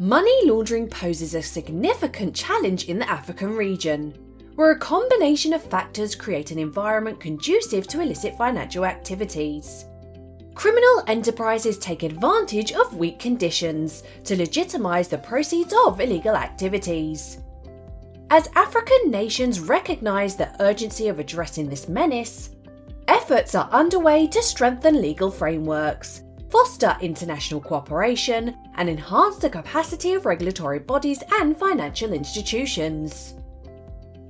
Money laundering poses a significant challenge in the African region, where a combination of factors create an environment conducive to illicit financial activities. Criminal enterprises take advantage of weak conditions to legitimize the proceeds of illegal activities. As African nations recognize the urgency of addressing this menace, efforts are underway to strengthen legal frameworks, foster international cooperation, and enhance the capacity of regulatory bodies and financial institutions.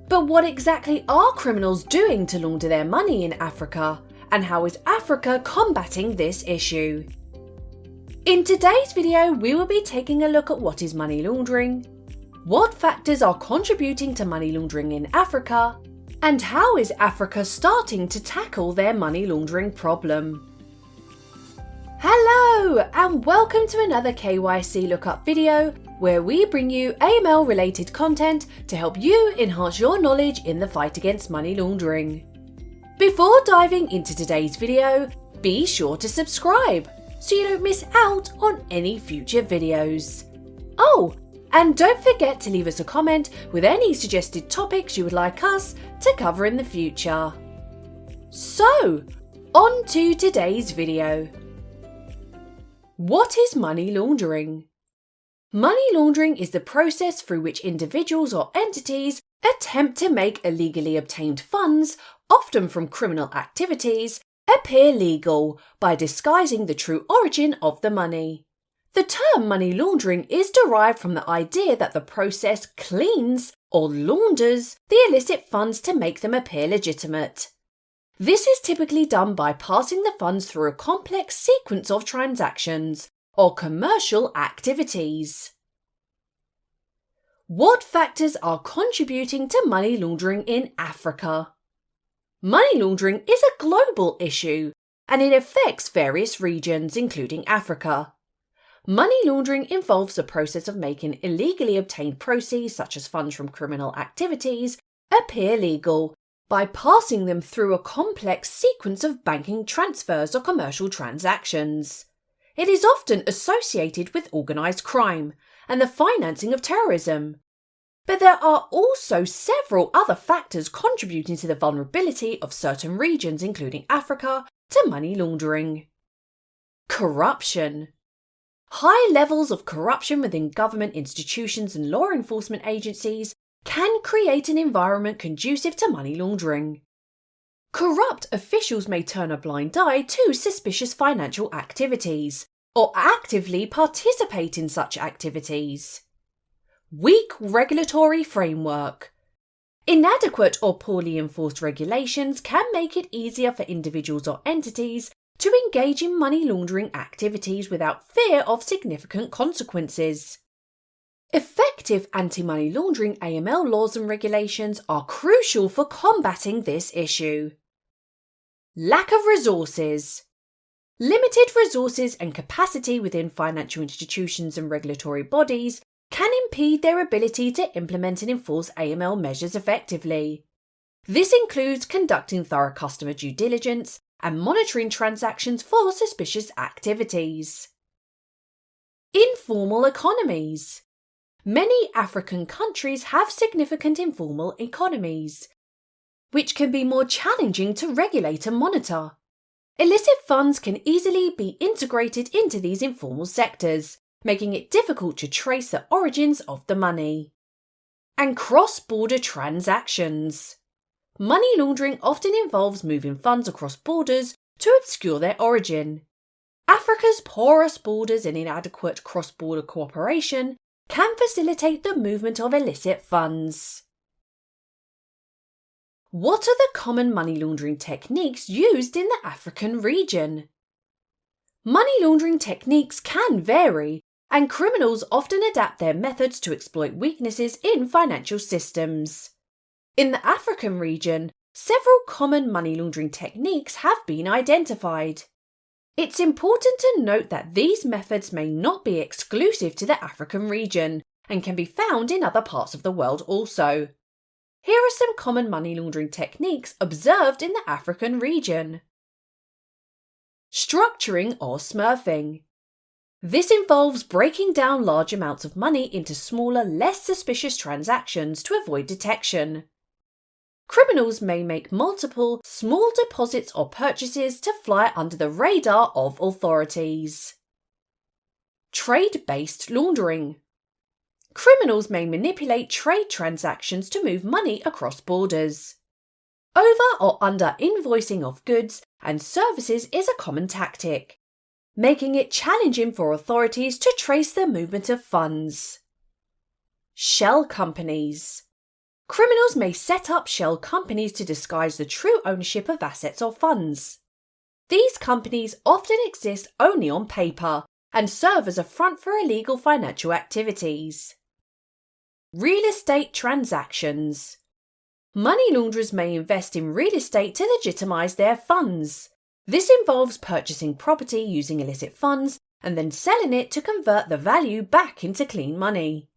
But what exactly are criminals doing to launder their money in Africa, and how is Africa combating this issue? In today's video, we will be taking a look at what is money laundering, what factors are contributing to money laundering in Africa, and how is Africa starting to tackle their money laundering problem. Hello, and welcome to another KYC Lookup video, where we bring you AML related content to help you enhance your knowledge in the fight against money laundering. Before diving into today's video, be sure to subscribe so you don't miss out on any future videos. Oh, and don't forget to leave us a comment with any suggested topics you would like us to cover in the future. So, on to today's video. What is money laundering? Money laundering is the process through which individuals or entities attempt to make illegally obtained funds, often from criminal activities, appear legal by disguising the true origin of the money. The term money laundering is derived from the idea that the process cleans or launders the illicit funds to make them appear legitimate. This is typically done by passing the funds through a complex sequence of transactions or commercial activities. What factors are contributing to money laundering in Africa? Money laundering is a global issue, and it affects various regions, including Africa. Money laundering involves the process of making illegally obtained proceeds, such as funds from criminal activities, appear legal by passing them through a complex sequence of banking transfers or commercial transactions. It is often associated with organised crime and the financing of terrorism. But there are also several other factors contributing to the vulnerability of certain regions, including Africa, to money laundering. Corruption. High levels of corruption within government institutions and law enforcement agencies can create an environment conducive to money laundering. Corrupt officials may turn a blind eye to suspicious financial activities, or actively participate in such activities. Weak regulatory framework. Inadequate or poorly enforced regulations can make it easier for individuals or entities to engage in money laundering activities without fear of significant consequences. Effective anti-money laundering AML laws and regulations are crucial for combating this issue. Lack of resources. Limited resources and capacity within financial institutions and regulatory bodies can impede their ability to implement and enforce AML measures effectively. This includes conducting thorough customer due diligence and monitoring transactions for suspicious activities. Informal economies. Many African countries have significant informal economies, which can be more challenging to regulate and monitor. Illicit funds can easily be integrated into these informal sectors, making it difficult to trace the origins of the money. And cross-border transactions. Money laundering often involves moving funds across borders to obscure their origin. Africa's porous borders and inadequate cross-border cooperation can facilitate the movement of illicit funds. What are the common money laundering techniques used in the African region? Money laundering techniques can vary, and criminals often adapt their methods to exploit weaknesses in financial systems. In the African region, several common money laundering techniques have been identified. It's important to note that these methods may not be exclusive to the African region and can be found in other parts of the world also. Here are some common money laundering techniques observed in the African region. Structuring or smurfing. This involves breaking down large amounts of money into smaller, less suspicious transactions to avoid detection. Criminals may make multiple small deposits or purchases to fly under the radar of authorities. Trade-based laundering. Criminals may manipulate trade transactions to move money across borders. Over or under invoicing of goods and services is a common tactic, making it challenging for authorities to trace the movement of funds. Shell companies. Criminals may set up shell companies to disguise the true ownership of assets or funds. These companies often exist only on paper and serve as a front for illegal financial activities. Real estate transactions. Money launderers may invest in real estate to legitimise their funds. This involves purchasing property using illicit funds and then selling it to convert the value back into clean money.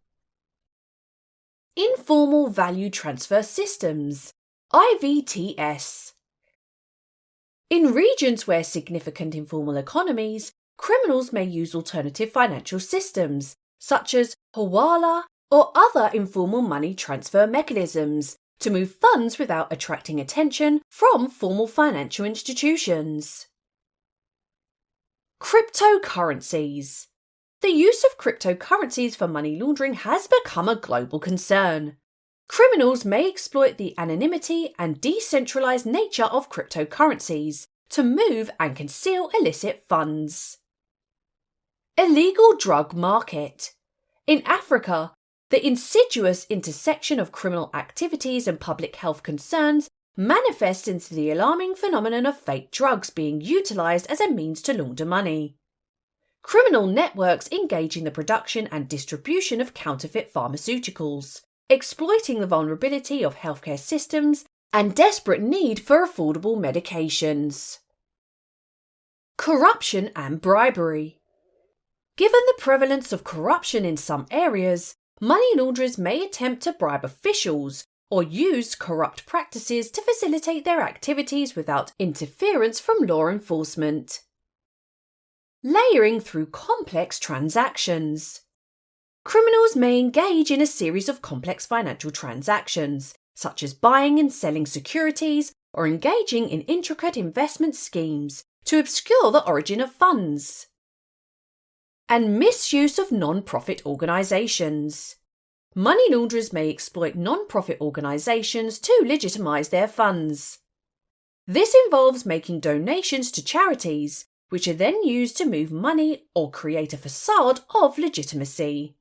Informal Value Transfer Systems, IVTS. In regions where significant informal economies, criminals may use alternative financial systems, such as hawala or other informal money transfer mechanisms, to move funds without attracting attention from formal financial institutions. Cryptocurrencies. The use of cryptocurrencies for money laundering has become a global concern. Criminals may exploit the anonymity and decentralized nature of cryptocurrencies to move and conceal illicit funds. Illegal drug market. In Africa, the insidious intersection of criminal activities and public health concerns manifests into the alarming phenomenon of fake drugs being utilized as a means to launder money. Criminal networks engage in the production and distribution of counterfeit pharmaceuticals, exploiting the vulnerability of healthcare systems and desperate need for affordable medications. Corruption and bribery. Given the prevalence of corruption in some areas, money launderers may attempt to bribe officials or use corrupt practices to facilitate their activities without interference from law enforcement. Layering through complex transactions. Criminals may engage in a series of complex financial transactions, such as buying and selling securities or engaging in intricate investment schemes to obscure the origin of funds. And misuse of non-profit organisations. Money launderers may exploit non-profit organisations to legitimise their funds. This involves making donations to charities, which are then used to move money or create a facade of legitimacy.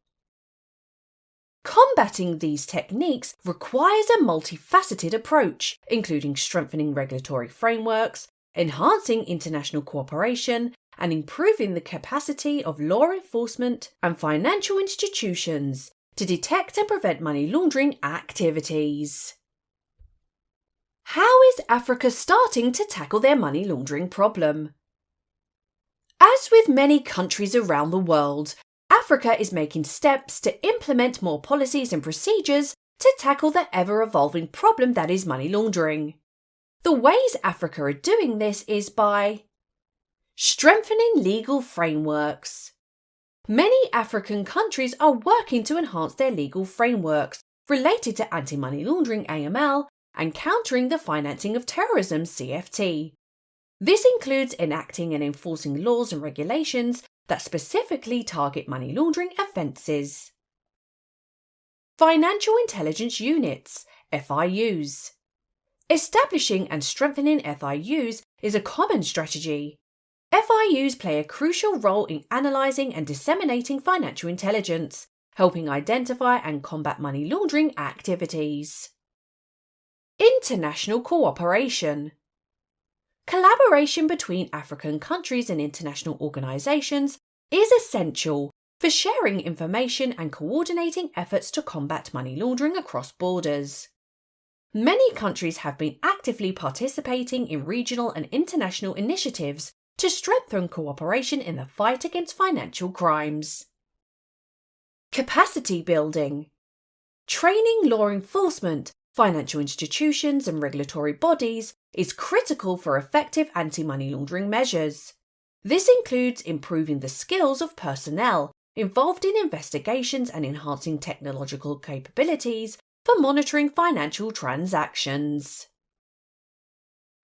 Combating these techniques requires a multifaceted approach, including strengthening regulatory frameworks, enhancing international cooperation, and improving the capacity of law enforcement and financial institutions to detect and prevent money laundering activities. How is Africa starting to tackle their money laundering problem? As with many countries around the world, Africa is making steps to implement more policies and procedures to tackle the ever-evolving problem that is money laundering. The ways Africa are doing this is by strengthening legal frameworks. Many African countries are working to enhance their legal frameworks related to anti-money laundering (AML) and countering the financing of terrorism (CFT). This includes enacting and enforcing laws and regulations that specifically target money laundering offences. Financial Intelligence Units, FIUs. Establishing and strengthening FIUs is a common strategy. FIUs play a crucial role in analysing and disseminating financial intelligence, helping identify and combat money laundering activities. International cooperation. Collaboration between African countries and international organisations is essential for sharing information and coordinating efforts to combat money laundering across borders. Many countries have been actively participating in regional and international initiatives to strengthen cooperation in the fight against financial crimes. Capacity building. Training law enforcement, financial institutions and regulatory bodies is critical for effective anti-money laundering measures. This includes improving the skills of personnel involved in investigations and enhancing technological capabilities for monitoring financial transactions.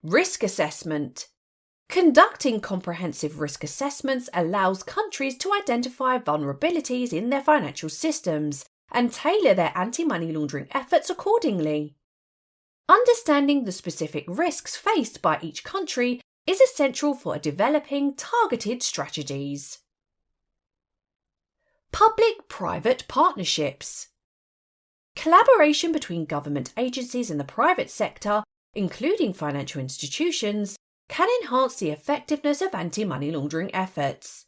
Risk assessment. Conducting comprehensive risk assessments allows countries to identify vulnerabilities in their financial systems and tailor their anti-money laundering efforts accordingly. Understanding the specific risks faced by each country is essential for developing targeted strategies. Public-private partnerships. Collaboration between government agencies and the private sector, including financial institutions, can enhance the effectiveness of anti-money laundering efforts.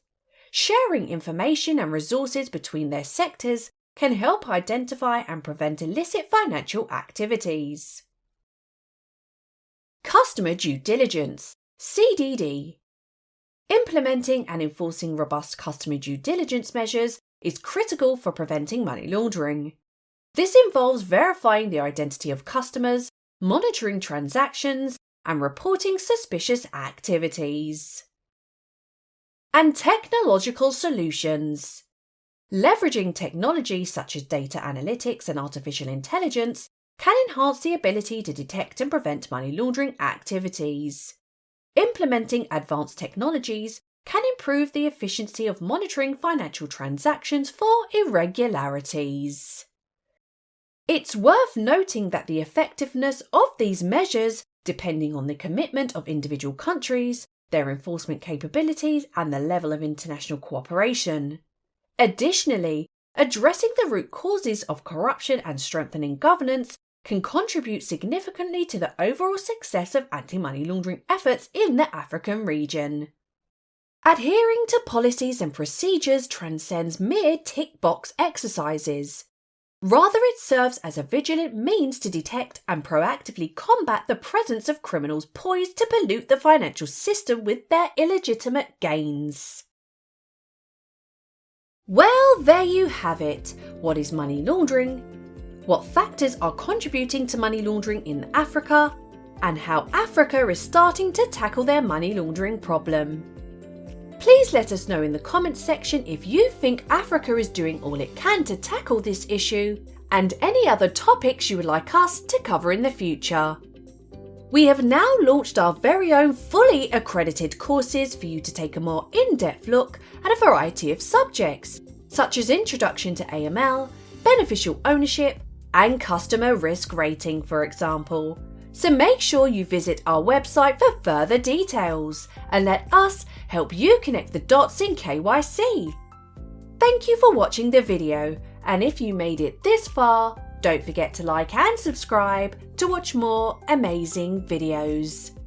Sharing information and resources between their sectors can help identify and prevent illicit financial activities. Customer due diligence, CDD. Implementing and enforcing robust customer due diligence measures is critical for preventing money laundering. This involves verifying the identity of customers, monitoring transactions, and reporting suspicious activities. And technological solutions. Leveraging technology such as data analytics and artificial intelligence can enhance the ability to detect and prevent money laundering activities. Implementing advanced technologies can improve the efficiency of monitoring financial transactions for irregularities. It's worth noting that the effectiveness of these measures, depending on the commitment of individual countries, their enforcement capabilities, and the level of international cooperation. Additionally, addressing the root causes of corruption and strengthening governance can contribute significantly to the overall success of anti-money laundering efforts in the African region. Adhering to policies and procedures transcends mere tick-box exercises. Rather, it serves as a vigilant means to detect and proactively combat the presence of criminals poised to pollute the financial system with their illegitimate gains. Well, there you have it. What is money laundering? What factors are contributing to money laundering in Africa? And how Africa is starting to tackle their money laundering problem. Please let us know in the comments section if you think Africa is doing all it can to tackle this issue, and any other topics you would like us to cover in the future. We have now launched our very own fully accredited courses for you to take a more in-depth look at a variety of subjects, such as Introduction to AML, Beneficial Ownership, and Customer Risk Rating, for example. So make sure you visit our website for further details and let us help you connect the dots in KYC. Thank you for watching the video, and if you made it this far, don't forget to like and subscribe to watch more amazing videos.